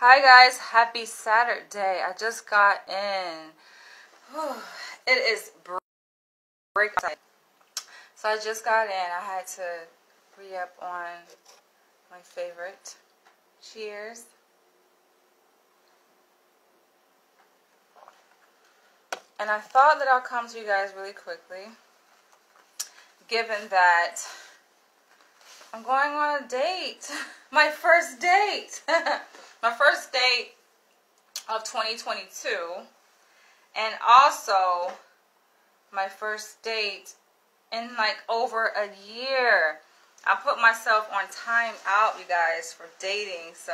Hi guys, happy Saturday. I just got in. It is break time. So I just got in. I had to re-up on my favorite. Cheers. And I thought that I'll come to you guys really quickly, given that I'm going on a date. My first date. My first date of 2022. And also my first date in like over a year. I put myself on time out, you guys, for dating. So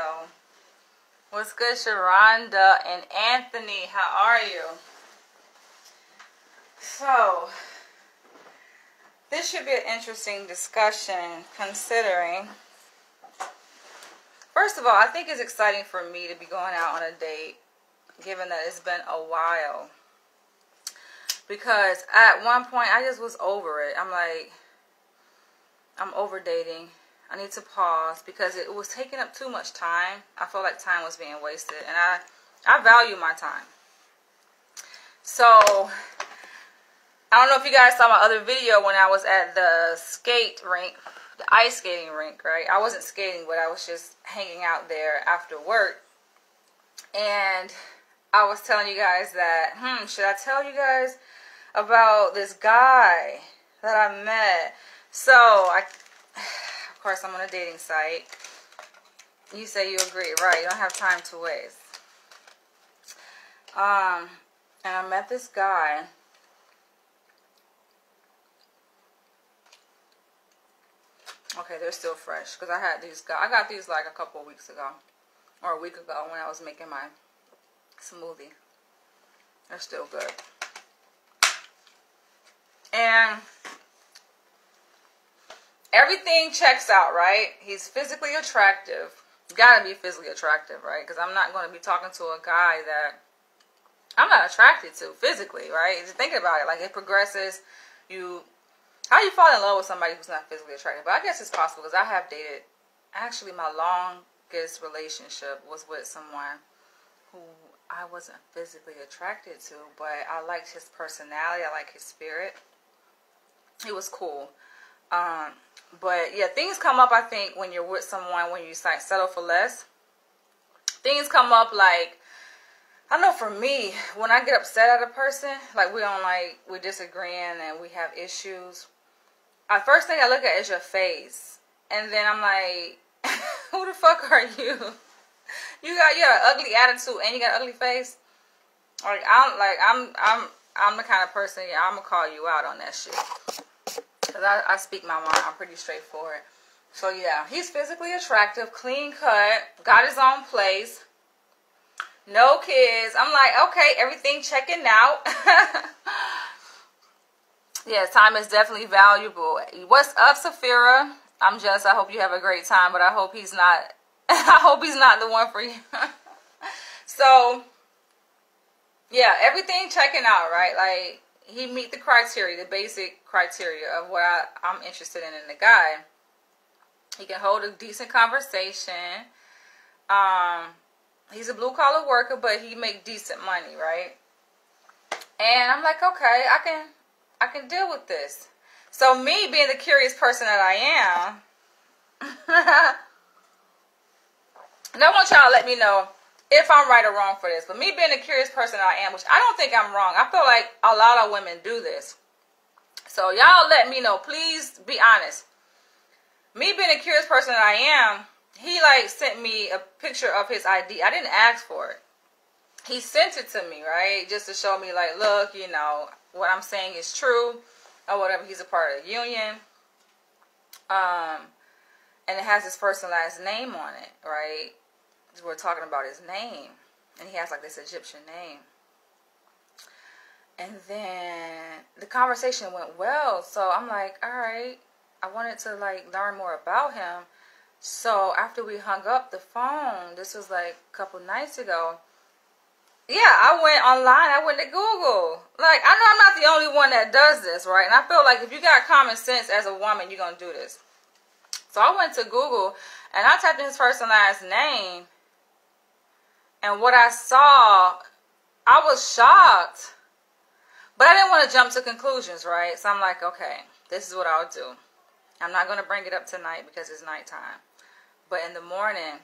what's good, Sharonda and Anthony? How are you? So this should be an interesting discussion, considering, first of all, I think it's exciting for me to be going out on a date, given that it's been a while. Because at one point, I just was over it. I'm like, I'm over dating. I need to pause because it was taking up too much time. I felt like time was being wasted. And I value my time. So I don't know if you guys saw my other video when I was at the skate rink, the ice skating rink, right? I wasn't skating, but I was just hanging out there after work. And I was telling you guys that, should I tell you guys about this guy that I met? So, of course, I'm on a dating site. You say you agree, right? You don't have time to waste. And I met this guy. Okay, they're still fresh because I had these guys. I got these like a couple of weeks ago, or a week ago when I was making my smoothie. They're still good. And everything checks out, right? He's physically attractive. You gotta be physically attractive, right? Because I'm not going to be talking to a guy that I'm not attracted to physically, right? Just thinking about it, like it progresses. How you fall in love with somebody who's not physically attractive? But I guess it's possible because I have dated. Actually, my longest relationship was with someone who I wasn't physically attracted to, but I liked his personality. I liked his spirit. It was cool. But yeah, things come up, I think, when you're with someone, when you settle for less. Things come up like, I know for me, when I get upset at a person, like we're disagreeing and we have issues, the first thing I look at is your face. And then I'm like, who the fuck are you? You got an ugly attitude and you got an ugly face. I'm the kind of person, I'm gonna call you out on that shit. Cause I speak my mind. I'm pretty straightforward. So yeah, he's physically attractive, clean cut, got his own place, no kids. I'm like, okay, everything checking out. Yeah, time is definitely valuable. What's up, Safira? I'm just, I hope you have a great time, but I hope he's not, I hope he's not the one for you. So, yeah, everything checking out, right? Like, he meet the criteria, the basic criteria of what I'm interested in the guy. He can hold a decent conversation. He's a blue-collar worker, but he make decent money, right? And I'm like, okay, I can deal with this. So me being the curious person that I am, and I want y'all to let me know if I'm right or wrong for this. But me being the curious person that I am, which I don't think I'm wrong. I feel like a lot of women do this. So y'all let me know. Please be honest. Me being a curious person that I am, he like sent me a picture of his ID. I didn't ask for it. He sent it to me, right? Just to show me like, look, you know, what I'm saying is true. Or whatever. He's a part of the union. And it has his first and last name on it, right? We're talking about his name. And he has like this Egyptian name. And then the conversation went well. So I'm like, all right. I wanted to like learn more about him. So after we hung up the phone, this was like a couple nights ago. Yeah, I went online. I went to Google. Like, I know I'm not the only one that does this, right? And I feel like if you got common sense as a woman, you're going to do this. So I went to Google and I typed in his first and last name. And what I saw, I was shocked. But I didn't want to jump to conclusions, right? So I'm like, okay, this is what I'll do. I'm not going to bring it up tonight because it's nighttime. But in the morning,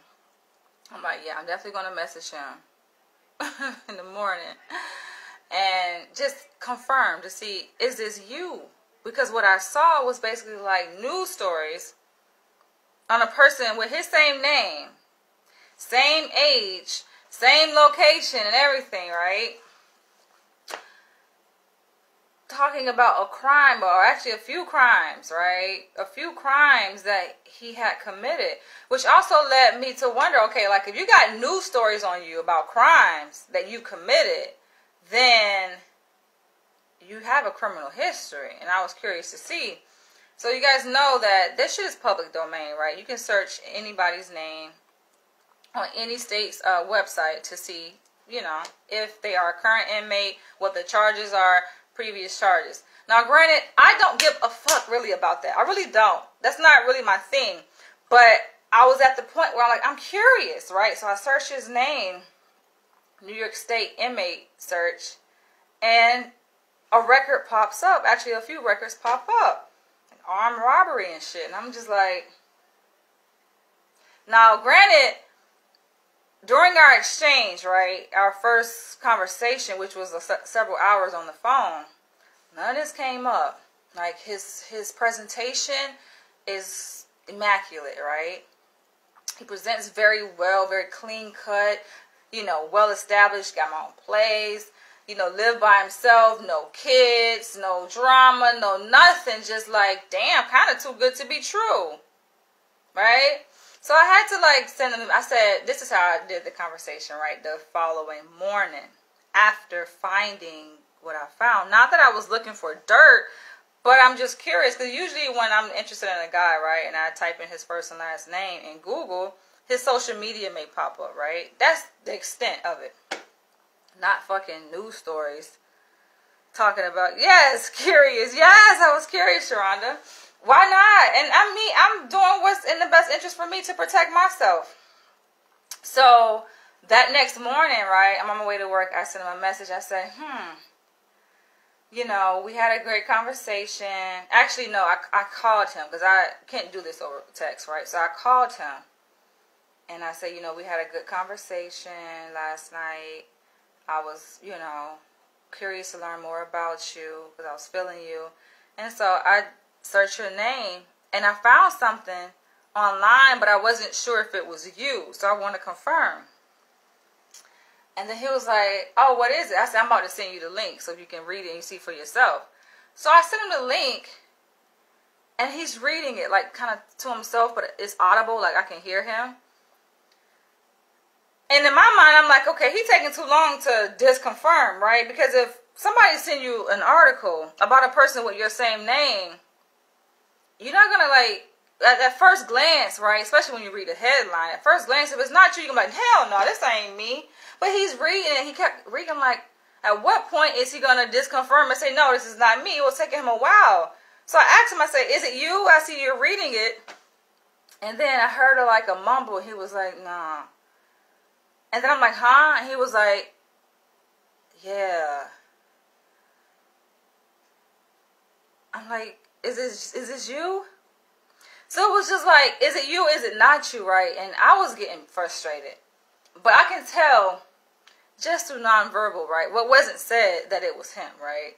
I'm like, yeah, I'm definitely going to message him in the morning. And just confirm to see, is this you? Because what I saw was basically like news stories on a person with his same name, same age, same location and everything, right? Talking about a crime, or actually a few crimes, right? A few crimes that he had committed, which also led me to wonder, okay, like if you got news stories on you about crimes that you committed, then you have a criminal history. And I was curious to see. So you guys know that this shit is public domain, right? You can search anybody's name on any state's website to see, you know, if they are a current inmate, what the charges are, previous charges. Now, granted, I don't give a fuck really about that. I really don't. That's not really my thing. But I was at the point where I'm like, I'm curious, right? So I searched his name, New York State inmate search, and a record pops up. Actually, a few records pop up. Like armed robbery and shit. And I'm just like, now, granted, during our exchange, right, our first conversation, which was several hours on the phone, none of this came up. Like, his presentation is immaculate, right? He presents very well, very clean cut, you know, well established, got my own place, you know, live by himself, no kids, no drama, no nothing, just like, damn, kind of too good to be true, right? So I had to like send them, I said, this is how I did the conversation, right? The following morning after finding what I found. Not that I was looking for dirt, but I'm just curious because usually when I'm interested in a guy, right, and I type in his first and last name in Google, his social media may pop up, right? That's the extent of it. Not fucking news stories talking about, yes, curious. Yes, I was curious, Sharonda. Why not? And I'm doing what's in the best interest for me to protect myself. So that next morning, right, I'm on my way to work. I sent him a message. I said, you know, we had a great conversation. Actually, no, I called him because I can't do this over text, right? So I called him and I said, you know, we had a good conversation last night. I was, you know, curious to learn more about you because I was feeling you. And so I searched your name and I found something online, but I wasn't sure if it was you. So I want to confirm. And then he was like, oh, what is it? I said, I'm about to send you the link so you can read it and you see for yourself. So I sent him the link and he's reading it like kind of to himself, but it's audible, like I can hear him. And in my mind, I'm like, okay, he's taking too long to disconfirm, right? Because if somebody send you an article about a person with your same name, you're not going to like, at first glance, right? Especially when you read the headline. At first glance, if it's not you, you're going to be like, hell no, this ain't me. But he's reading and he kept reading like, at what point is he going to disconfirm and say, no, this is not me? It was taking him a while. So I asked him, I said, is it you? I see you're reading it. And then I heard like a mumble. He was like, nah. And then I'm like, huh? And he was like, yeah. I'm like, is this you? So it was just like, is it you? Is it not you, right? And I was getting frustrated. But I can tell just through nonverbal, right? What wasn't said that it was him, right?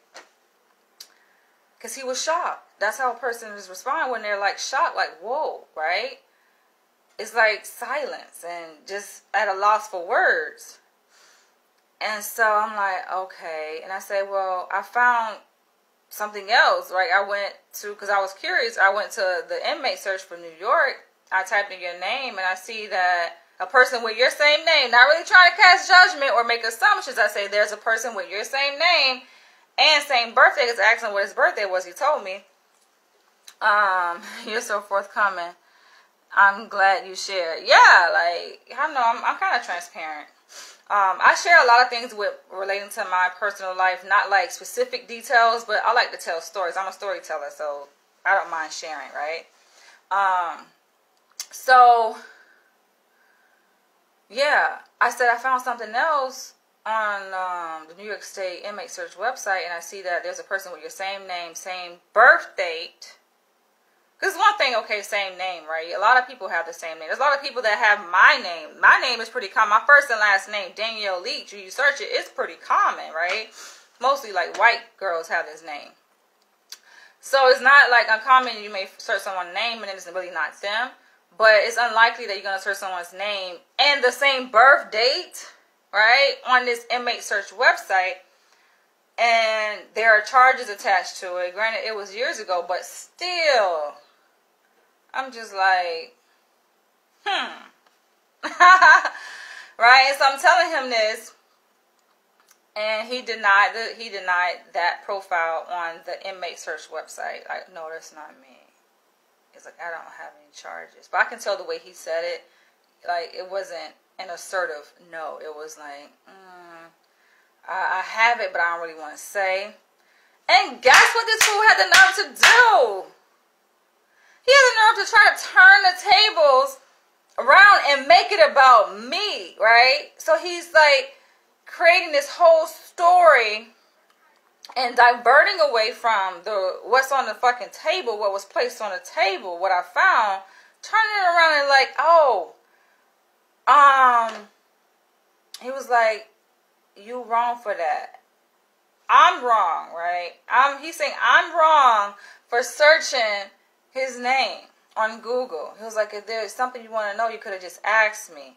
Because he was shocked. That's how a person is responding when they're like shocked, like, whoa, right? It's like silence and just at a loss for words. And so I'm like, okay. And I say, well, I found something else, right? I went to, because I was curious, I went to the inmate search for New York. I typed in your name and I see that a person with your same name, not really trying to cast judgment or make assumptions. I say there's a person with your same name and same birthday. Because I asked him what his birthday was. He told me. You're so forthcoming. I'm glad you shared. Yeah, like, I know, I'm kind of transparent. I share a lot of things relating to my personal life, not like specific details, but I like to tell stories. I'm a storyteller, so I don't mind sharing, right? So yeah, I said I found something else on the New York State inmate search website, and I see that there's a person with your same name, same birth date. Because one thing, okay, same name, right? A lot of people have the same name. There's a lot of people that have my name. My name is pretty common. My first and last name, Danielle Leach, when you search it, it's pretty common, right? Mostly like white girls have this name. So it's not like uncommon. You may search someone's name and it's really not them. But it's unlikely that you're going to search someone's name and the same birth date, right, on this inmate search website. And there are charges attached to it. Granted, it was years ago, but still, I'm just like, right? So I'm telling him this, and he denied that profile on the inmate search website. Like, no, that's not me. It's like, I don't have any charges. But I can tell the way he said it, like, it wasn't an assertive no. It was like, I have it, but I don't really want to say. And guess what this fool had the nerve to do? He had the nerve to try to turn the tables around and make it about me, right? So he's like creating this whole story and diverting away from what's on the fucking table, what was placed on the table, what I found, turning it around and like, he was like, you wrong for that. I'm wrong, right? He's saying I'm wrong for searching his name on Google. He was like, if there's something you want to know, you could have just asked me.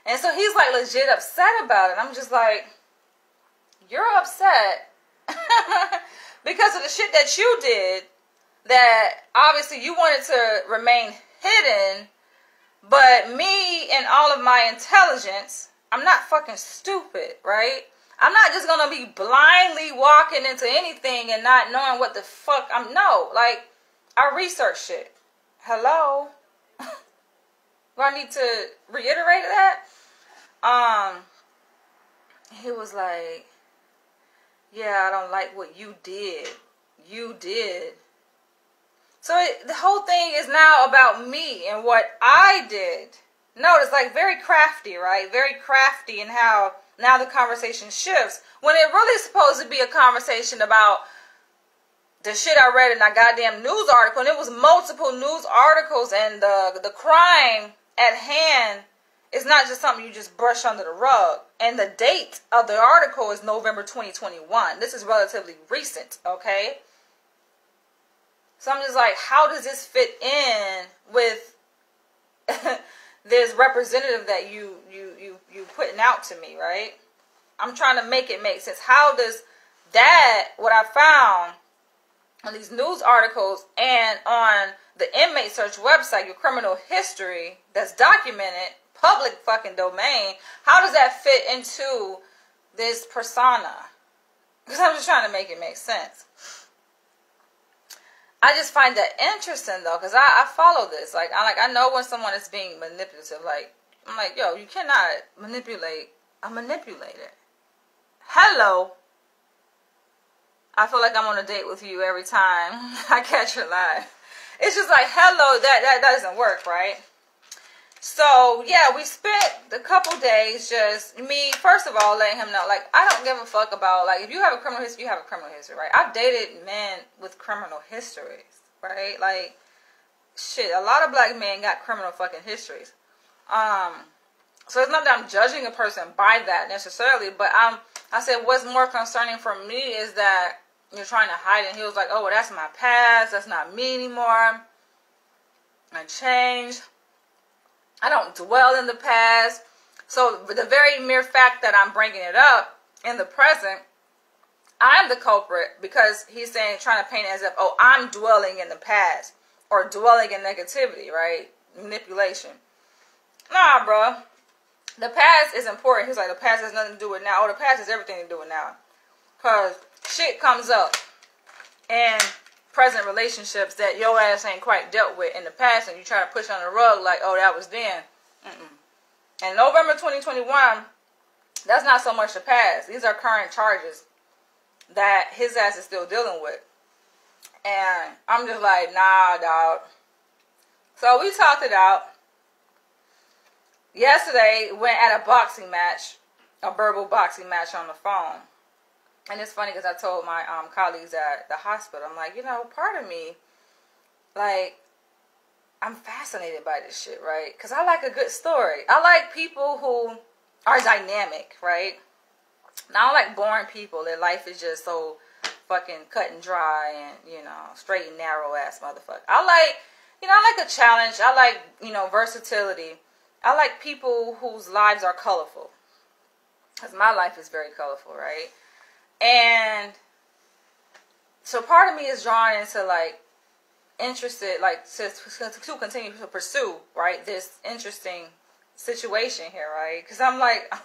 And so he's like legit upset about it. I'm just like, you're upset because of the shit that you did that obviously you wanted to remain hidden, but me and all of my intelligence, I'm not fucking stupid, right? I'm not just gonna be blindly walking into anything and not knowing what the fuck like, I research shit. Hello? Do I need to reiterate that? He was like, yeah, I don't like what you did. You did. So the whole thing is now about me and what I did. Notice, like, very crafty, right? Very crafty in how now the conversation shifts. When it really is supposed to be a conversation about the shit I read in that goddamn news article. And it was multiple news articles, and the crime at hand is not just something you just brush under the rug. And the date of the article is November 2021. This is relatively recent, okay? So I'm just like, how does this fit in with this representative that you putting out to me, right? I'm trying to make it make sense. How does that, what I found on these news articles and on the inmate search website, your criminal history that's documented, public fucking domain, how does that fit into this persona? Because I'm just trying to make it make sense. I just find that interesting though, because I follow this. I know when someone is being manipulative. Like, I'm like, yo, you cannot manipulate a manipulator. Hello. I feel like I'm on a date with you every time I catch your lie. It's just like, hello, that doesn't work, right? So, yeah, we spent a couple days just, me, first of all, letting him know, like, I don't give a fuck about, like, if you have a criminal history, you have a criminal history, right? I've dated men with criminal histories, right? Like, shit, a lot of black men got criminal fucking histories. So it's not that I'm judging a person by that necessarily, but I said what's more concerning for me is that you're trying to hide it. And he was like, oh, well, that's my past. That's not me anymore. I changed. I don't dwell in the past. So the very mere fact that I'm bringing it up in the present, I'm the culprit because he's saying, trying to paint it as if, oh, I'm dwelling in the past or dwelling in negativity, right? Manipulation. Nah, bro. The past is important. He's like, the past has nothing to do with now. Oh, the past has everything to do with now. Because shit comes up in present relationships that your ass ain't quite dealt with in the past, and you try to push on the rug like, oh, that was then. And November 2021, that's not so much the past. These are current charges that his ass is still dealing with. And I'm just like, nah, dog. So we talked it out. yesterday went at a boxing match, a verbal boxing match on the phone. And it's funny because I told my colleagues at the hospital, I'm like, part of me, like, I'm fascinated by this shit, right? Because I like a good story. I like people who are dynamic, right? Now, I don't like boring people. Their life is just so fucking cut and dry and, straight and narrow ass motherfucker. I like a challenge. I like, versatility. I like people whose lives are colorful. Because my life is very colorful, right? And so part of me is drawn into, like, interested, like, to continue to pursue, right, this interesting situation here, right? Because I'm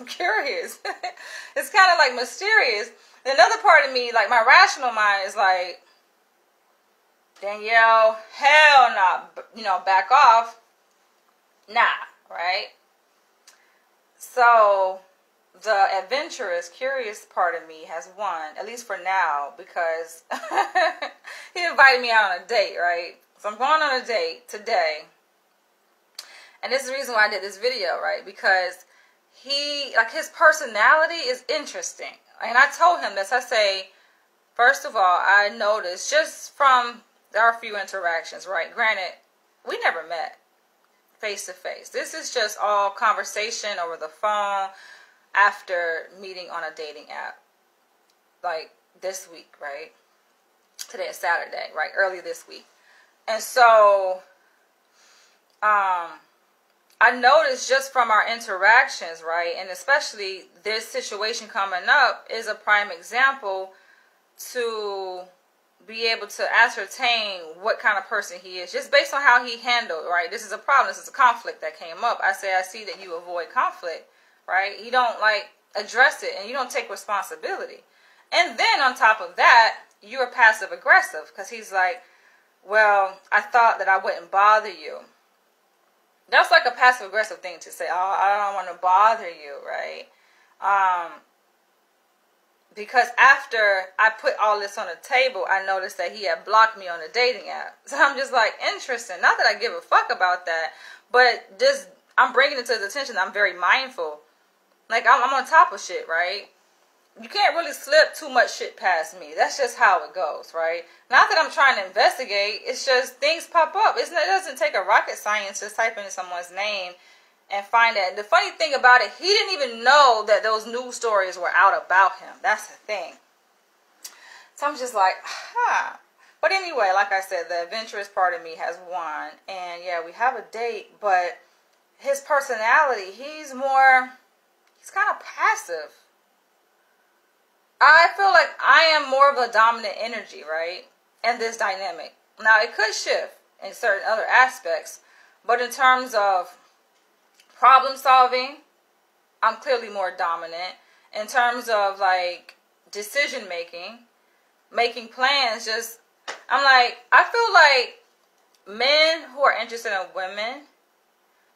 curious. It's kind of like mysterious. And another part of me, like, my rational mind is like, Danielle, hell nah, back off. Nah, right? So the adventurous, curious part of me has won, at least for now, because he invited me out on a date, right? So I'm going on a date today. And this is the reason why I did this video, right? Because his personality is interesting. And I told him this. I say, first of all, I noticed just from our few interactions, right? Granted, we never met face to face. This is just all conversation over the phone after meeting on a dating app. Like this week, right? Today is Saturday, right? Early this week. And so, I noticed just from our interactions, right, and especially this situation coming up is a prime example to be able to ascertain what kind of person he is, just based on how he handled, right? This is a problem. This is a conflict that came up. I see that you avoid conflict, right? You don't, like, address it, and you don't take responsibility. And then on top of that, you're passive aggressive, because he's like, well, I thought that I wouldn't bother you. That's like a passive-aggressive thing to say. Oh, I don't want to bother you, right? Because after I put all this on the table, I noticed that he had blocked me on the dating app. So I'm just like, interesting. Not that I give a fuck about that, but just I'm bringing it to his attention. I'm very mindful. Like, I'm on top of shit, right? You can't really slip too much shit past me. That's just how it goes, right? Not that I'm trying to investigate. It's just things pop up. It doesn't take a rocket scientist to type in someone's name and find that. The funny thing about it, he didn't even know that those news stories were out about him. That's the thing. So I'm just like, But anyway, like I said, the adventurous part of me has won. And yeah, we have a date, but his personality, he's kind of passive. I feel like I am more of a dominant energy, right? In this dynamic. Now, it could shift in certain other aspects, but in terms of problem solving, I'm clearly more dominant. In terms of, like, decision making plans, I feel like men who are interested in women,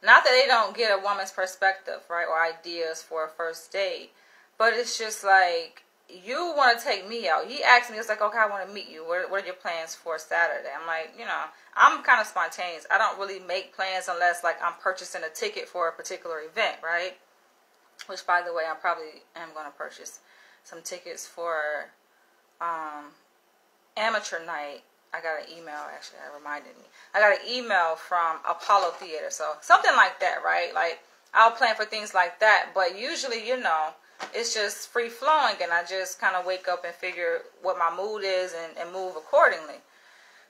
not that they don't get a woman's perspective, right, or ideas for a first date, but it's just like, you want to take me out. He asked me, it's like, okay, I want to meet you. What are your plans for Saturday? I'm like, I'm kind of spontaneous. I don't really make plans unless, like, I'm purchasing a ticket for a particular event, right? Which, by the way, I probably am going to purchase some tickets for amateur night. I got an email, actually, that reminded me. I got an email from Apollo Theater. So, something like that, right? Like, I'll plan for things like that. But usually, it's just free flowing, and I just kind of wake up and figure what my mood is and move accordingly.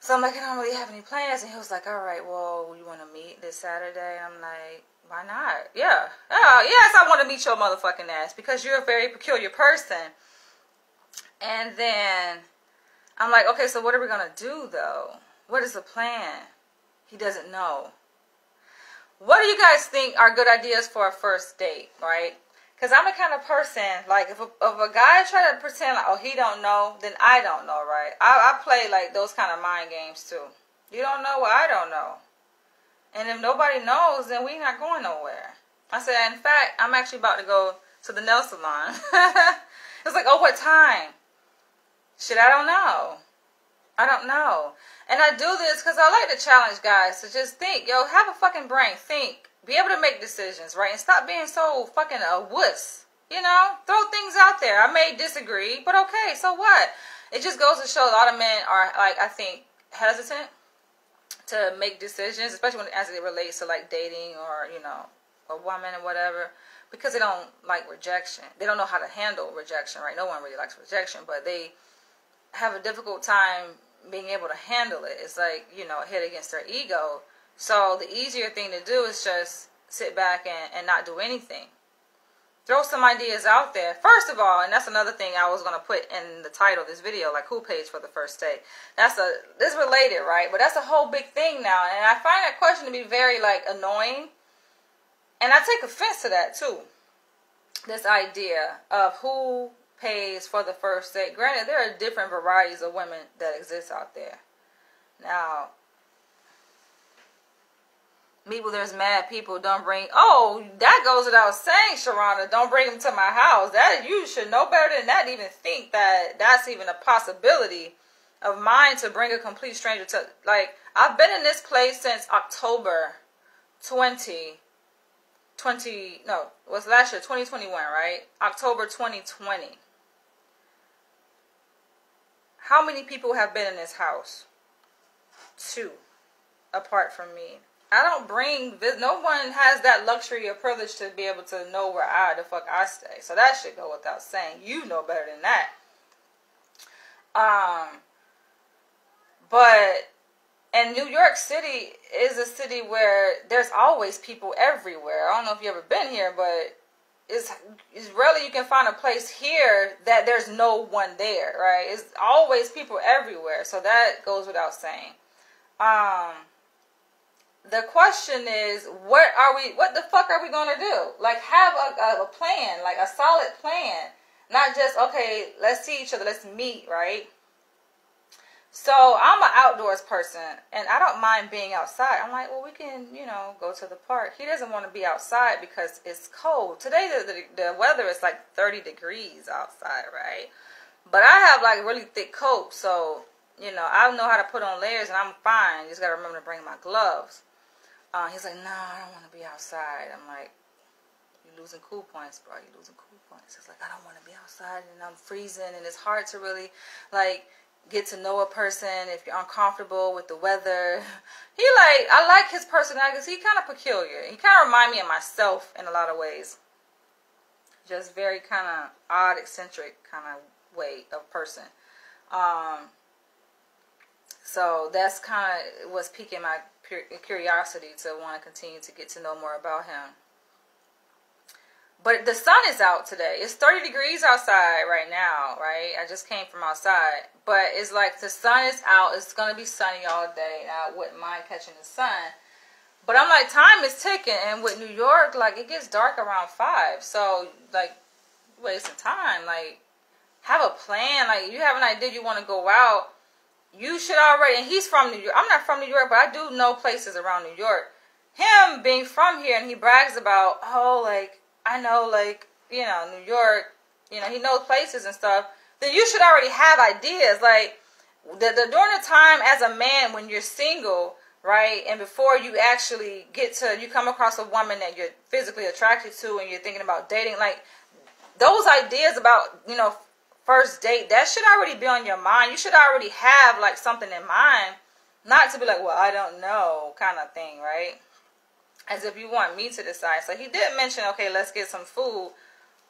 So I'm like, I don't really have any plans. And he was like, all right, well, you want to meet this Saturday? And I'm like, why not? Yeah. Oh, yes, I want to meet your motherfucking ass because you're a very peculiar person. And then I'm like, okay, so what are we going to do, though? What is the plan? He doesn't know. What do you guys think are good ideas for a first date, right? Because I'm the kind of person, like, if a guy try to pretend like, oh, he don't know, then I don't know, right? I play, like, those kind of mind games, too. You don't know what I don't know. And if nobody knows, then we're not going nowhere. I said, in fact, I'm actually about to go to the nail salon. It's like, oh, what time? Shit, I don't know. I don't know. And I do this because I like to challenge guys to just think, have a fucking brain. Think. be able to make decisions, right? And stop being so fucking a wuss. You know, throw things out there. I may disagree, but okay, so what? It just goes to show a lot of men are, like, I think, hesitant to make decisions, especially when as it relates to, like, dating or, you know, a woman or whatever, because they don't like rejection. They don't know how to handle rejection, right? No one really likes rejection, but they have a difficult time being able to handle it. It's like, you know, a hit against their ego. So the easier thing to do is just sit back and not do anything. Throw some ideas out there. First of all, and that's another thing I was going to put in the title of this video, like who pays for the first date. This related, right? But that's a whole big thing now. And I find that question to be very, like, annoying. And I take offense to that, too. This idea of who pays for the first date. Granted, there are different varieties of women that exist out there. Now, there's mad people. Don't bring. Oh, that goes without saying, Sharona. Don't bring them to my house. That you should know better than that. Even think that that's even a possibility of mine to bring a complete stranger to. Like, I've been in this place since October 2020. No, it was last year, 2021, right? October 2020. How many people have been in this house? 2, apart from me. I don't bring, no one has that luxury or privilege to be able to know where the fuck I stay. So that should go without saying. You know better than that. But, and New York City is a city where there's always people everywhere. I don't know if you've ever been here, but it's rarely you can find a place here that there's no one there, right? It's always people everywhere. So that goes without saying. The question is, what the fuck are we going to do? Like, have a plan, like a solid plan. Not just, okay, let's see each other, let's meet, right? So, I'm an outdoors person, and I don't mind being outside. I'm like, well, we can, you know, go to the park. He doesn't want to be outside because it's cold. Today, the weather is like 30 degrees outside, right? But I have, like, really thick coat, so, you know, I know how to put on layers, and I'm fine. Just got to remember to bring my gloves. He's like, nah, I don't want to be outside. I'm like, you're losing cool points, bro. You're losing cool points. It's like, I don't want to be outside, and I'm freezing, and it's hard to really, like, get to know a person if you're uncomfortable with the weather. I like his personality because he's kind of peculiar. He kind of reminds me of myself in a lot of ways. Just very kind of odd, eccentric kind of way of person. So that's kind of what's piquing my curiosity to want to continue to get to know more about him. But the sun is out today. It's 30 degrees outside right now, right? I just came from outside. But it's like the sun is out. It's going to be sunny all day. I wouldn't mind catching the sun. But I'm like, time is ticking. And with New York, like, it gets dark around 5. So, like, wasting time. Like, have a plan. Like, you have an idea you want to go out. You should already, and he's from New York. I'm not from New York, but I do know places around New York. Him being from here, and he brags about, oh, like, I know, like, you know, New York, you know, he knows places and stuff. Then you should already have ideas. Like, during the time as a man when you're single, right, and before you actually you come across a woman that you're physically attracted to and you're thinking about dating, like, those ideas about, you know, first date, that should already be on your mind. You should already have, like, something in mind. Not to be like, well, I don't know kind of thing, right? As if you want me to decide. So he did mention, okay, let's get some food.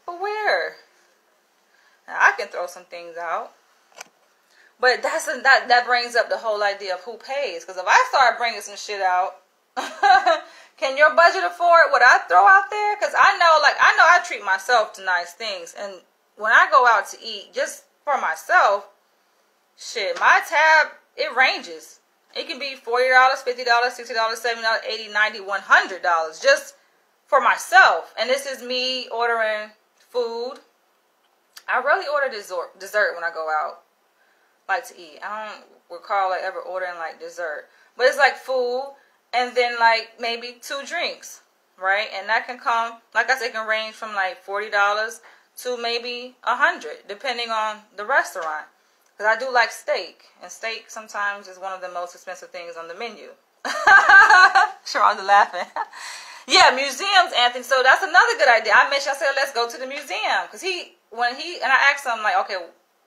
But where? Now, I can throw some things out. But that brings up the whole idea of who pays. Because if I start bringing some shit out, can your budget afford what I throw out there? Because I know I treat myself to nice things. And when I go out to eat, just for myself, shit, my tab, it ranges. It can be $40, $50, $60, $70, $80, $90, $100 just for myself. And this is me ordering food. I rarely order dessert when I go out, like, to eat. I don't recall, like, ever ordering, like, dessert. But it's like food and then, like, maybe 2 drinks, right? And that can come, like I said, it can range from, like, $40 to maybe $100, depending on the restaurant. Because I do like steak. And steak sometimes is one of the most expensive things on the menu. Sharon's laughing. Yeah, museums, Anthony. So that's another good idea. I mentioned, I said, let's go to the museum. Because and I asked him, like, okay,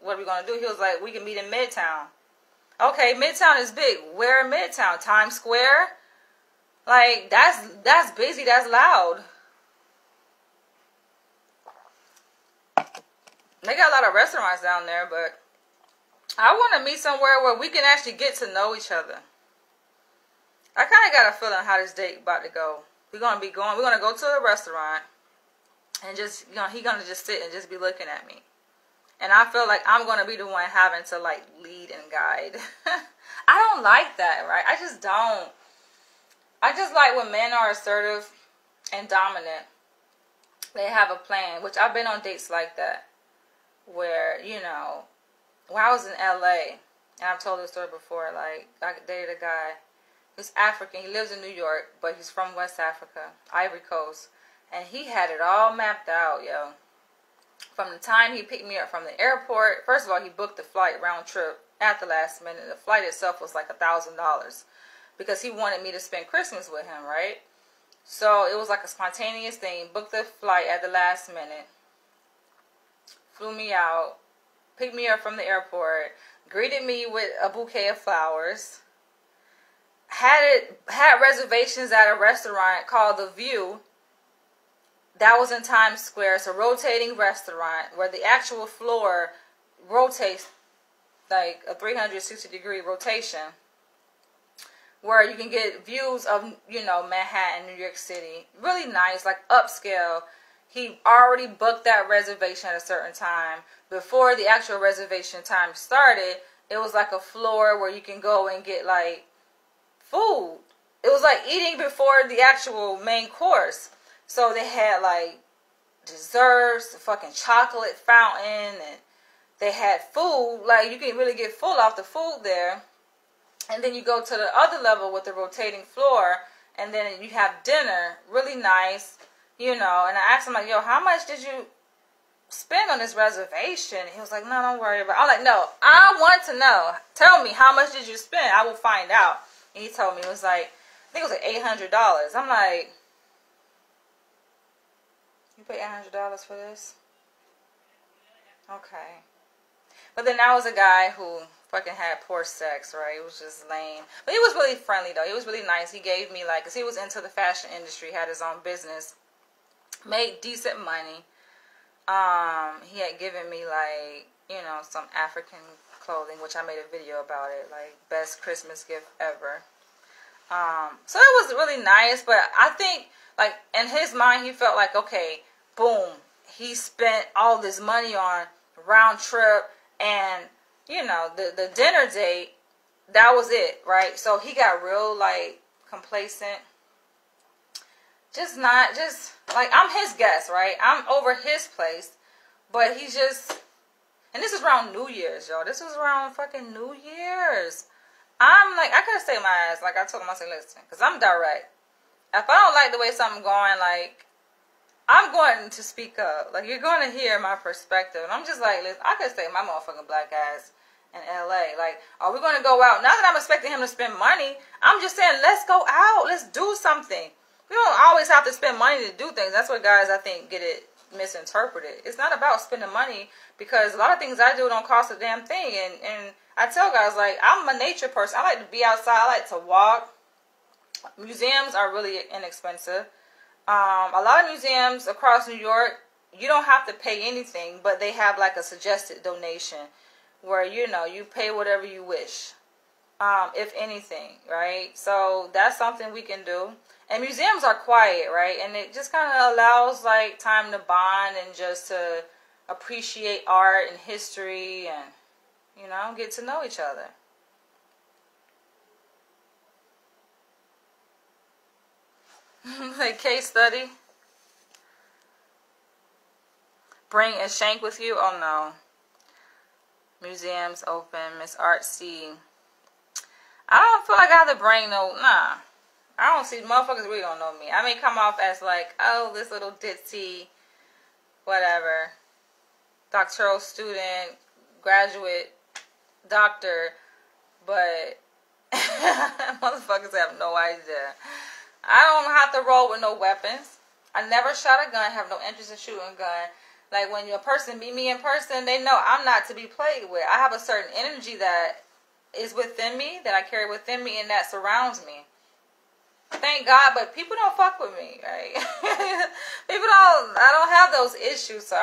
what are we going to do? He was like, we can meet in Midtown. Okay, Midtown is big. Where in Midtown? Times Square? Like, that's busy, that's loud. They got a lot of restaurants down there, but I want to meet somewhere where we can actually get to know each other. I kind of got a feeling how this date about to go. We're going to go to a restaurant and just, he's going to just sit and just be looking at me. And I feel like I'm going to be the one having to, like, lead and guide. I don't like that, right? I just don't. I just like when men are assertive and dominant. They have a plan, which I've been on dates like that. Where, when I was in LA, and I've told this story before, like, I dated a guy who's African. He lives in New York, but he's from West Africa, Ivory Coast. And he had it all mapped out, yo. From the time he picked me up from the airport, first of all, he booked the flight round trip at the last minute. The flight itself was like $1,000 because he wanted me to spend Christmas with him, right? So it was like a spontaneous thing. Booked the flight at the last minute. Flew me out, picked me up from the airport, greeted me with a bouquet of flowers, had reservations at a restaurant called The View. That was in Times Square. It's a rotating restaurant where the actual floor rotates like a 360-degree rotation, where you can get views of, Manhattan, New York City. Really nice, like upscale. He already booked that reservation at a certain time. Before the actual reservation time started, it was like a floor where you can go and get, like, food. It was like eating before the actual main course. So they had, like, desserts, a fucking chocolate fountain, and they had food. Like, you can really get full off the food there. And then you go to the other level with the rotating floor, and then you have dinner. Really nice. And I asked him, like, yo, how much did you spend on this reservation? He was like, no, don't worry about it. I'm like, no, I want to know. Tell me, how much did you spend? I will find out. And he told me, it was like, I think it was like $800. I'm like, you pay $800 for this? Okay. But then that was a guy who fucking had poor sex, right? It was just lame. But he was really friendly, though. He was really nice. He gave me, like, because he was into the fashion industry, had his own business. Made decent money. He had given me, like, some African clothing, which I made a video about it, like, best Christmas gift ever. So it was really nice, but I think, like, in his mind, he felt like, okay, boom, he spent all this money on round trip, and, the dinner date, that was it, right? So he got real, like, complacent. Like, I'm his guest, right? I'm over his place, but he's just, and this is around New Year's, y'all. This was around fucking New Year's. I'm like, I could have stayed my ass. Like, I told him, I said, listen, because I'm direct. If I don't like the way something's going, like, I'm going to speak up. Like, you're going to hear my perspective. And I'm just like, listen, I could have stayed my motherfucking black ass in LA. Like, are we going to go out? Not that I'm expecting him to spend money. I'm just saying, let's go out. Let's do something. We don't always have to spend money to do things. That's what guys, I think, get it misinterpreted. It's not about spending money, because a lot of things I do don't cost a damn thing. And I tell guys, like, I'm a nature person. I like to be outside. I like to walk. Museums are really inexpensive. A lot of museums across New York, you don't have to pay anything, but they have, like, a suggested donation where, you pay whatever you wish, if anything, right? So that's something we can do. And museums are quiet, right? And it just kind of allows, like, time to bond and just to appreciate art and history and, get to know each other. Like, case study. Bring a shank with you? Oh, no. Museums open. Miss Artsy. I don't feel like I have to bring nah. I don't see, motherfuckers really don't know me. I may come off as like, oh, this little ditzy, whatever, doctoral student, graduate, doctor, but motherfuckers have no idea. I don't have to roll with no weapons. I never shot a gun, have no interest in shooting a gun. Like, when a person meet me in person, they know I'm not to be played with. I have a certain energy that is within me, that I carry within me, and that surrounds me. Thank God, but people don't fuck with me, right? I don't have those issues, so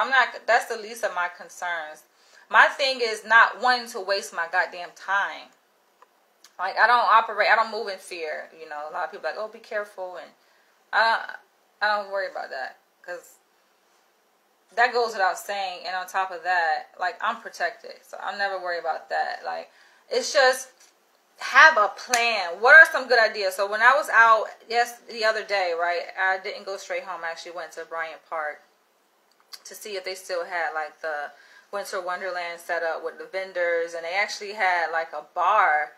that's the least of my concerns. My thing is not wanting to waste my goddamn time. Like, I don't move in fear, you know. A lot of people are like, oh, be careful, and I don't worry about that, because that goes without saying, and on top of that, like, I'm protected, so I'm never worried about that. Like, it's just, have a plan. What are some good ideas? So when I was out, the other day, right, I didn't go straight home. I actually went to Bryant Park to see if they still had, like, the Winter Wonderland set up with the vendors, and they actually had, like, a bar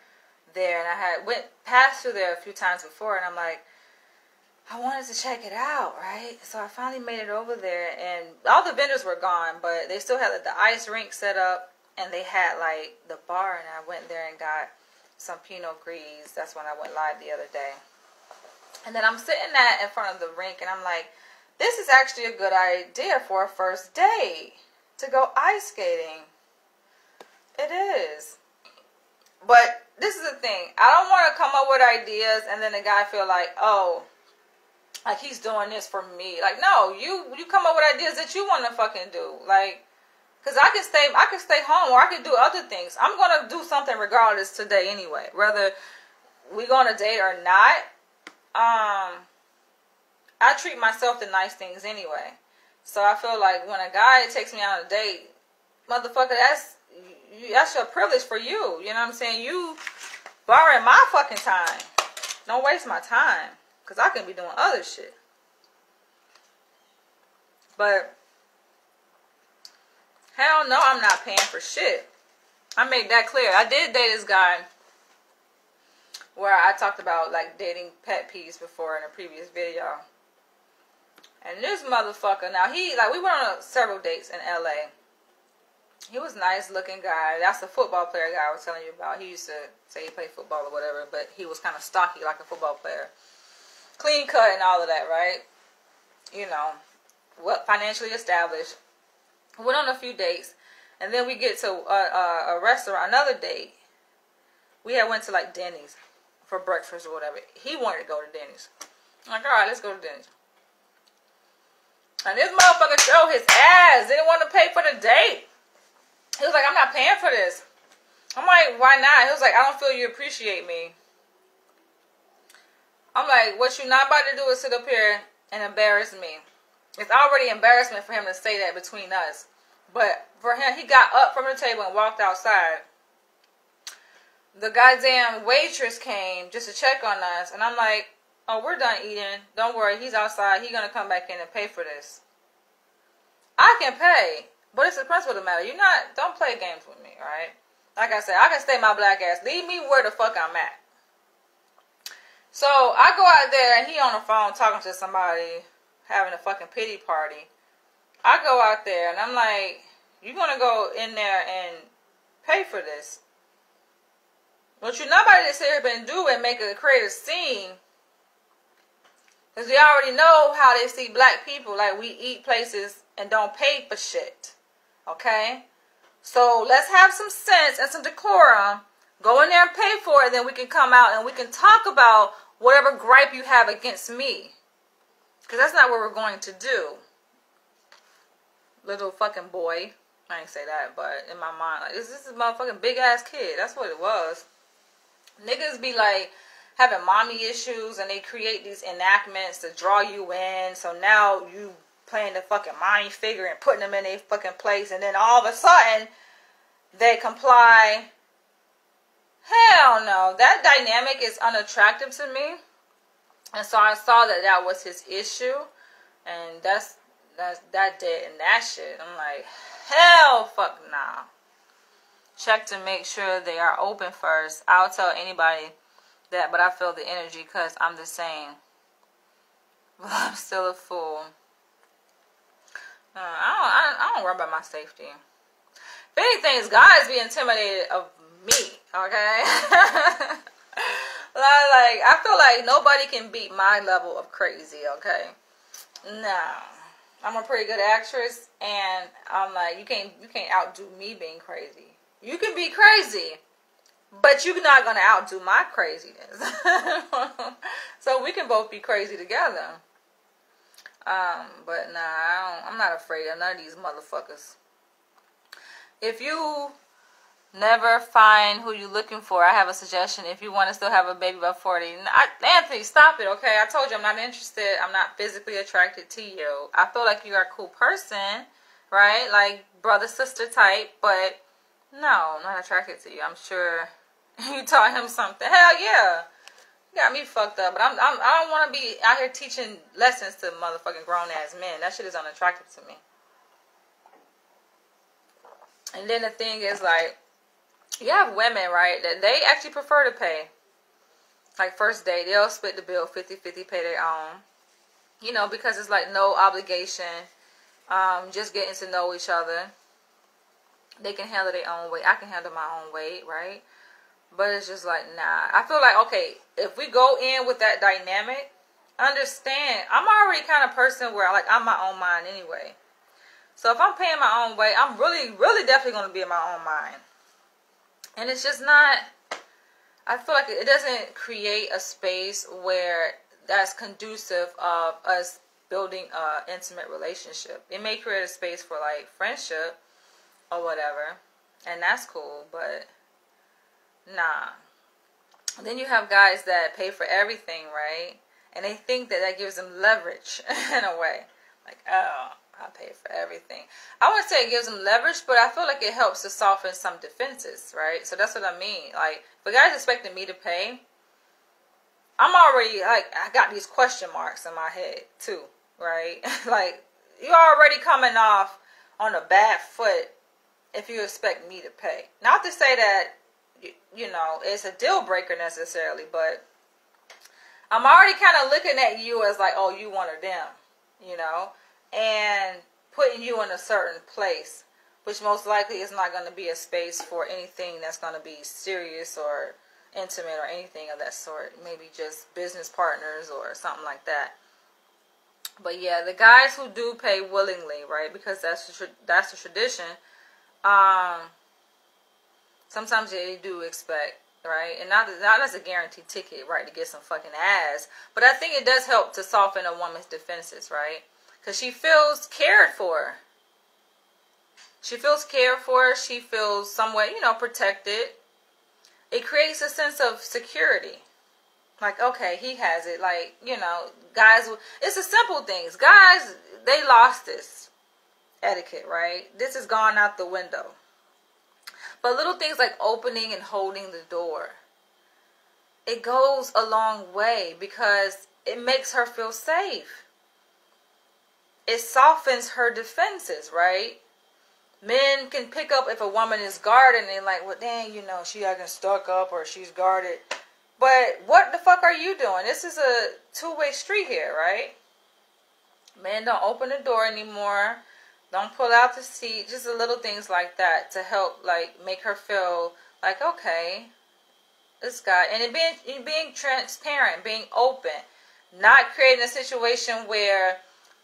there, and I had passed through there a few times before, and I'm like, I wanted to check it out, right? So I finally made it over there, and all the vendors were gone, but they still had, like, the ice rink set up, and they had, like, the bar, and I went there and got some Pinot Gris. That's when I went live the other day. And then I'm sitting in front of the rink, and I'm like, this is actually a good idea for a first date, to go ice skating. It is. But this is the thing. I don't want to come up with ideas and then the guy feel like, oh, like he's doing this for me. Like, no, you come up with ideas that you want to fucking do. Like, because I can stay home, or I can do other things. I'm going to do something regardless today anyway. Whether we go on a date or not, I treat myself to nice things anyway. So I feel like when a guy takes me on a date, motherfucker, that's your privilege for you. You know what I'm saying? You borrowing my fucking time. Don't waste my time, because I can be doing other shit. But hell no, I'm not paying for shit. I made that clear. I did date this guy where I talked about, like, dating pet peeves before in a previous video. And this motherfucker, now we went on several dates in LA. He was a nice looking guy. That's the football player guy I was telling you about. He used to say he played football or whatever, but he was kind of stocky like a football player. Clean cut and all of that, right? You know, financially established. Went on a few dates, and then we get to a restaurant, another date. We had went to, like, Denny's for breakfast or whatever. He wanted to go to Denny's. I'm like, all right, let's go to Denny's. And this motherfucker showed his ass. Didn't want to pay for the date. He was like, I'm not paying for this. I'm like, why not? He was like, I don't feel you appreciate me. I'm like, what you not about to do is sit up here and embarrass me. It's already embarrassment for him to say that between us. But for him, he got up from the table and walked outside. The goddamn waitress came just to check on us. And I'm like, oh, we're done eating. Don't worry, he's outside. He's going to come back in and pay for this. I can pay. But it's the principle of the matter. Don't play games with me, alright? Like I said, I can stay my black ass. Leave me where the fuck I'm at. So, I go out there and he on the phone talking to somebody, having a fucking pity party. I go out there and I'm like, you're going to go in there and pay for this. But you're not about to sit here and do it, create a scene. Because we already know how they see black people. Like, we eat places and don't pay for shit. Okay? So, let's have some sense and some decorum. Go in there and pay for it, then we can come out and we can talk about whatever gripe you have against me. Because that's not what we're going to do. Little fucking boy. I ain't say that, but in my mind, like, this is a motherfucking big ass kid. That's what it was. Niggas be like having mommy issues and they create these enactments to draw you in. So now you playing the fucking mommy figure and putting them in a fucking place, and then all of a sudden they comply. Hell no. That dynamic is unattractive to me. And so I saw that that was his issue. And that did and that shit. I'm like, hell fuck nah. Check to make sure they are open first. I'll tell anybody that, but I feel the energy because I'm the same. I'm still a fool. I don't worry about my safety. If anything, guys be intimidated of me, okay? I feel like nobody can beat my level of crazy, okay? No. I'm a pretty good actress, and I'm like, you can't outdo me being crazy. You can be crazy, but you're not gonna outdo my craziness. So we can both be crazy together. But nah, I'm not afraid of none of these motherfuckers. If you never find who you're looking for, I have a suggestion. If you want to still have a baby by 40, Anthony, stop it, okay? I told you I'm not interested. I'm not physically attracted to you. I feel like you are a cool person, right? Like brother, sister type, but no, I'm not attracted to you. I'm sure you taught him something. Hell yeah. You got me fucked up, but I don't want to be out here teaching lessons to motherfucking grown-ass men. That shit is unattractive to me. And then the thing is, like, you have women, right, that they actually prefer to pay. Like, first date, they'll split the bill 50-50, pay their own. You know, because it's like no obligation. Just getting to know each other. They can handle their own weight. I can handle my own weight, right? But it's just like, nah. I feel like, okay, if we go in with that dynamic, understand, I'm already kind of person where, like, I'm my own mind anyway. So if I'm paying my own way, I'm really, really definitely going to be in my own mind. And it's just not, I feel like it doesn't create a space where that's conducive of us building an intimate relationship. It may create a space for, like, friendship or whatever. And that's cool, but nah. Then you have guys that pay for everything, right? And they think that that gives them leverage in a way. Like, oh, I pay for everything. I wouldn't say it gives them leverage, but I feel like it helps to soften some defenses, right? So that's what I mean. Like, if a guy's expecting me to pay, I'm already, like, I got these question marks in my head, too, right? Like, you're already coming off on a bad foot if you expect me to pay. Not to say that, you know, it's a deal breaker necessarily, but I'm already kind of looking at you as like, oh, you one of them, you know, and putting you in a certain place, which most likely is not going to be a space for anything that's going to be serious or intimate or anything of that sort. Maybe just business partners or something like that. But yeah, the guys who do pay willingly, right, because that's the tradition, sometimes they do expect, right? And not as a guaranteed ticket, right, to get some fucking ass. But I think it does help to soften a woman's defenses, right? Because she feels cared for. She feels cared for. She feels somewhat, you know, protected. It creates a sense of security. Like, okay, he has it. Like, you know, guys, it's the simple things. Guys, they lost this etiquette, right? This has gone out the window. But little things like opening and holding the door, it goes a long way because it makes her feel safe. It softens her defenses, right? Men can pick up if a woman is guarded and they're like, well, dang, you know, she acting stuck up or she's guarded. But what the fuck are you doing? This is a two-way street here, right? Men don't open the door anymore. Don't pull out the seat. Just the little things like that to help, like, make her feel like, okay, this guy. And it being transparent, being open. Not creating a situation where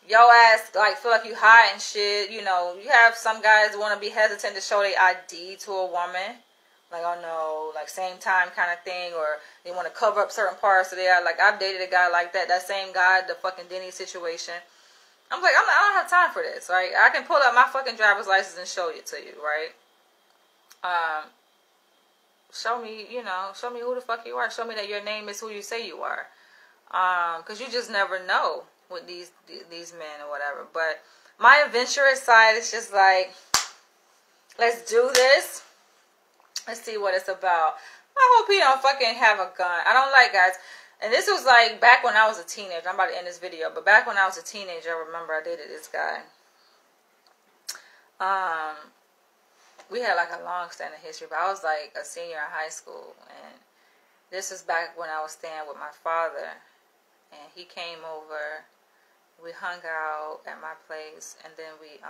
your ass, like, feel like you hiding shit. You know, you have some guys want to be hesitant to show their ID to a woman. Like, oh no, like, same time kind of thing. Or they want to cover up certain parts of their, like, I've dated a guy like that. That same guy, the fucking Denny situation. I'm like, I don't have time for this, right? I can pull out my fucking driver's license and show it to you, right? Show me, you know, show me who the fuck you are. Show me that your name is who you say you are. Because you just never know with these men or whatever. But my adventurous side is just like, let's do this. Let's see what it's about. I hope he don't fucking have a gun. I don't like guys. And this was like back when I was a teenager. I'm about to end this video. But back when I was a teenager, I remember I dated this guy. We had like a long-standing history. But I was like a senior in high school. And this was back when I was staying with my father. And he came over. We hung out at my place. And then we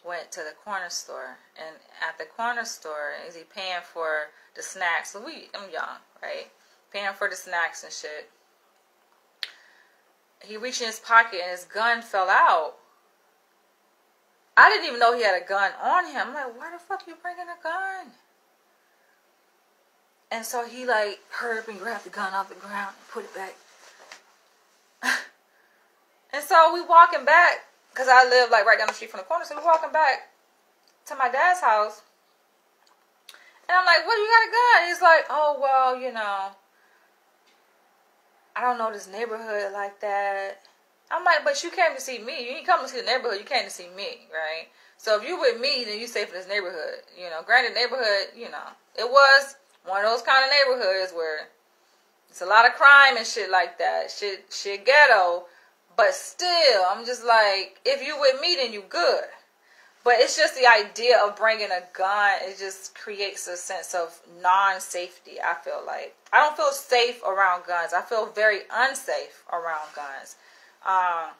went to the corner store. And at the corner store, is he paying for the snacks? So I'm young, right? paying for the snacks and shit. He reached in his pocket and his gun fell out. I didn't even know he had a gun on him. I'm like, why the fuck you bringing a gun? And so he like hurried up and grabbed the gun off the ground and put it back. And so we walking back, because I live like right down the street from the corner. So we walking back to my dad's house. And I'm like, what, you got a gun? He's like, oh, well, you know, I don't know this neighborhood like that. I'm like, but you came to see me. You didn't come to see the neighborhood. You came to see me, right? So if you with me, then you safe in this neighborhood. You know, granted, neighborhood, you know, it was one of those kind of neighborhoods where it's a lot of crime and shit like that. Shit ghetto. But still, I'm just like, if you with me, then you good. But it's just the idea of bringing a gun. It just creates a sense of non-safety, I feel like. I don't feel safe around guns. I feel very unsafe around guns. I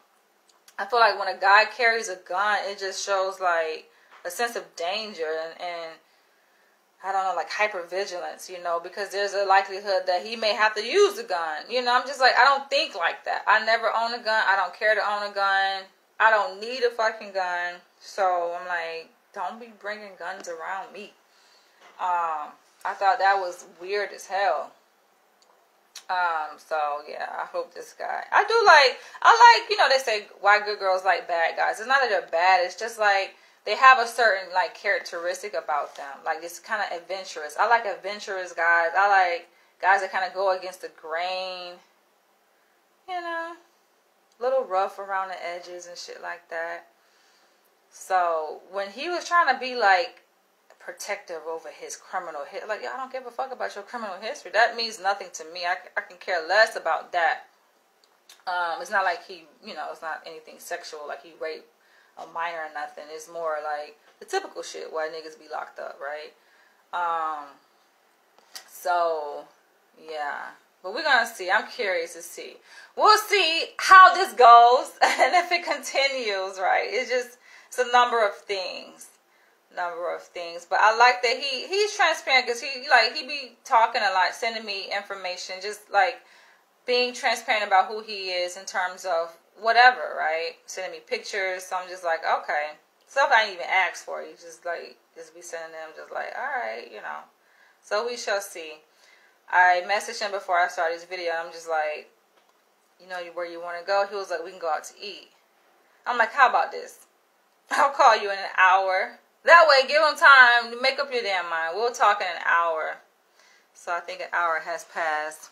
feel like when a guy carries a gun, it just shows like a sense of danger and I don't know, like hypervigilance, you know, because there's a likelihood that he may have to use the gun. You know, I'm just like, I don't think like that. I never own a gun. I don't care to own a gun. I don't need a fucking gun. So I'm like, don't be bringing guns around me. I thought that was weird as hell. So yeah, I hope this guy, I like, you know, they say why good girls like bad guys. It's not that they're bad. It's just like, they have a certain, like, characteristic about them. Like, it's kind of adventurous. I like adventurous guys. I like guys that kind of go against the grain. You know? A little rough around the edges and shit like that. So, when he was trying to be, like, protective over his criminal history. Like, I don't give a fuck about your criminal history. That means nothing to me. I can care less about that. It's not like he, you know, it's not anything sexual. Like, he raped a minor or nothing. It's more like the typical shit why niggas be locked up, right? So yeah, but we're gonna see. I'm curious to see. We'll see how this goes and if it continues, right? It's a number of things, but I like that he's transparent, because he be talking a lot, sending me information, just like being transparent about who he is in terms of whatever, right? Sending me pictures. So I'm just like, okay. Stuff I didn't even ask for. You just be sending them, just like, alright, you know. So we shall see. I messaged him before I started this video. I'm just like, you know where you want to go? He was like, we can go out to eat. I'm like, how about this? I'll call you in an hour. That way, give him time to make up your damn mind. We'll talk in an hour. So I think an hour has passed.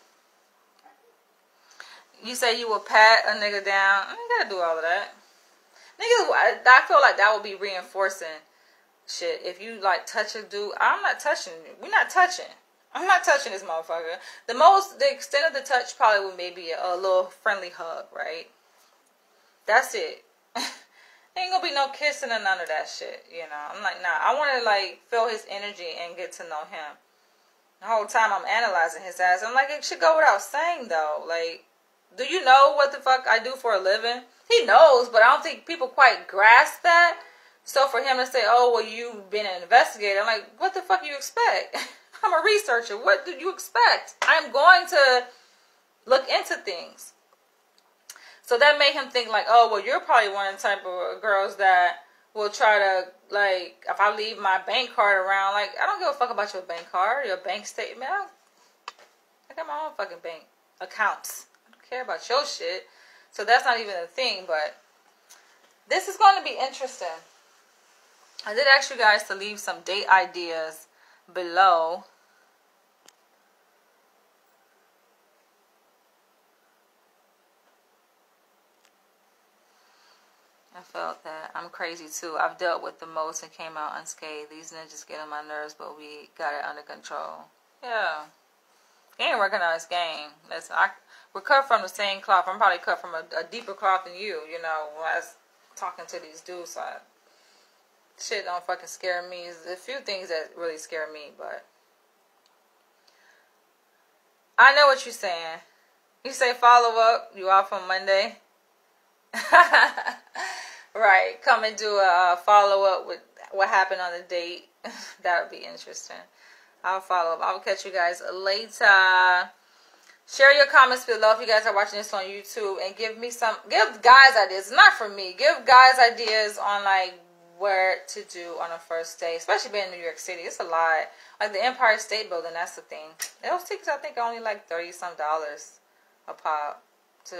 You say you will pat a nigga down. I ain't gotta do all of that. Niggas, I feel like that would be reinforcing shit. If you like touch a dude, I'm not touching you. We're not touching. I'm not touching this motherfucker. The extent of the touch probably would maybe a little friendly hug, right? That's it. Ain't gonna be no kissing or none of that shit, you know. I'm like, nah. I want to like feel his energy and get to know him. The whole time I'm analyzing his ass. I'm like, it should go without saying though. Like, do you know what the fuck I do for a living? He knows, but I don't think people quite grasp that. So for him to say, oh, well, you've been an investigator. I'm like, what the fuck you expect? I'm a researcher. What do you expect? I'm going to look into things. So that made him think like, oh, well, you're probably one of the type of girls that will try to, like, if I leave my bank card around, like, I don't give a fuck about your bank card, your bank statement. I got my own fucking bank accounts. Care about your shit. So that's not even a thing, but this is going to be interesting. I did ask you guys to leave some date ideas below. I felt that. I'm crazy too. I've dealt with the most and came out unscathed. These ninjas get on my nerves, but we got it under control. Yeah. Ain't recognized game. Listen, we're cut from the same cloth. I'm probably cut from a deeper cloth than you, you know, when I was talking to these dudes. Shit don't fucking scare me. There's a few things that really scare me, but I know what you're saying. You say follow up, you off on Monday? Right, come and do a follow up with what happened on the date. That would be interesting. I'll follow up. I'll catch you guys later. Share your comments below if you guys are watching this on YouTube, and give guys ideas. Not for me. Give guys ideas on like where to do on a first date, especially being in New York City. It's a lot. Like the Empire State Building, that's the thing. And those tickets I think are only like $30-some a pop to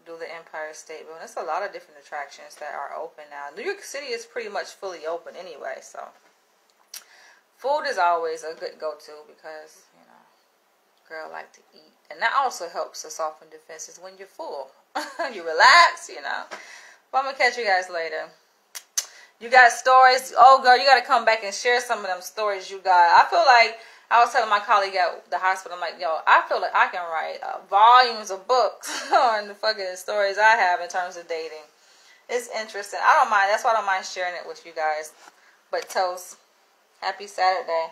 do the Empire State Building. There's a lot of different attractions that are open now. New York City is pretty much fully open anyway, so food is always a good go-to because, you know, girl like to eat. And that also helps to soften defenses when you're full. You relax, you know. But I'm going to catch you guys later. You got stories. Oh, girl, you got to come back and share some of them stories you got. I feel like, I was telling my colleague at the hospital, I'm like, yo, I feel like I can write volumes of books on the fucking stories I have in terms of dating. It's interesting. I don't mind. That's why I don't mind sharing it with you guys. But toast. Happy Saturday.